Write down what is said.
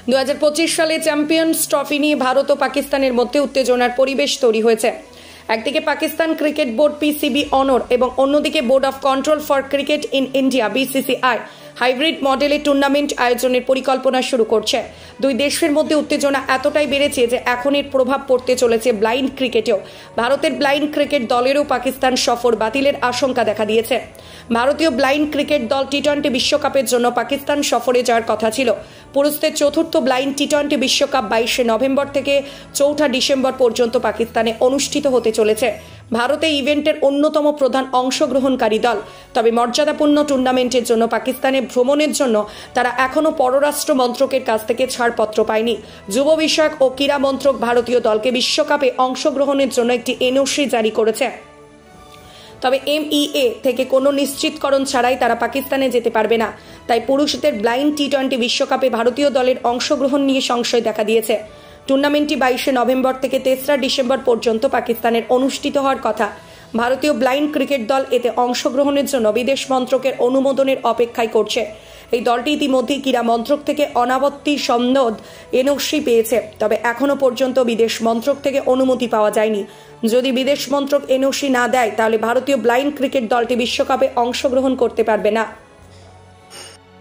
2025 সালে champions trophy নিয়ে ভারত ও পাকিস্তানের মধ্যে উত্তেজনার পরিবেশ তৈরি হয়েছে। একদিকে পাকিস্তান ক্রিকেট বোর্ড পিসিবি অনর এবং অন্যদিকে board of control for cricket in India BCCI hybrid মডেলে টুর্নামেন্ট আয়োজনের পরিকল্পনা শুরু করছে। দুই দেশের মধ্যে উত্তেজনা এতটাই বেড়েছে যে এখন এর প্রভাব পড়তে চলেছে ব্লাইন্ড ক্রিকেটেও। ভারতের ব্লাইন্ড ক্রিকেট দলেরও পাকিস্তান সফর বাতিলের আশঙ্কা দেখা দিয়েছে। ভারতীয় ব্লাইন্ড ক্রিকেট দল টি-20 বিশ্বকাপের জন্য পাকিস্তান সফরে যাওয়ার কথা ছিল। পুরুষদের চতুর্থ ব্লাইন্ড টি-20 বিশ্বকাপ 22 নভেম্বর থেকে 4 ডিসেম্বর পর্যন্ত পাকিস্তানে অনুষ্ঠিত হতে চলেছে। ভারত এই ইভেন্টের অন্যতম প্রধান অংশগ্রহণকারী দল। তবে মর্যাদাপূর্ণ টুর্নামেন্টের জন্য পাকিস্তানে ভ্রমণের জন্য তারা এখনও পররাষ্ট্র মন্ত্রকের কাছ থেকে ছাড়পত্র পায়নি। যুব বিষয়ক ও ক্রীড়া মন্ত্রক ভারতীয় দলকে বিশ্বকাপে অংশগ্রহণের জন্য একটি এনওসি জারি করেছে। তবে এমইএ থেকে কোনো নিশ্চিতকরণ ছাড়াই তারা পাকিস্তানে যেতে পারবে না। তাই পুরুষদের ব্লাইন্ড টি-20 বিশ্বকাপে ভারতীয় দলের অংশগ্রহণ নিয়ে সংশয় দেখা দিয়েছে। টুর্নামেন্টটি 22 নভেম্বর থেকে 3 ডিসেম্বর পর্যন্ত পাকিস্তানের অনুষ্ঠিত হওয়ার কথা। ভারতীয় ব্লাইন্ড ক্রিকেট দল এতে অংশগ্রহণের জন্য বিদেশ মন্ত্রকের অনুমোদনের অপেক্ষায় করছে। এই দলটি ইতিমধ্যেই ক্রীড়া মন্ত্রক থেকে অনাবত্তি সনদ এনওসি পেয়েছে। তবে এখনও পর্যন্ত বিদেশ মন্ত্রক থেকে অনুমতি পাওয়া যায়নি। যদি বিদেশ মন্ত্রক এনওসি না দেয় তাহলে ভারতীয় ব্লাইন্ড ক্রিকেট দলটি বিশ্বকাপে অংশগ্রহণ করতে পারবে না।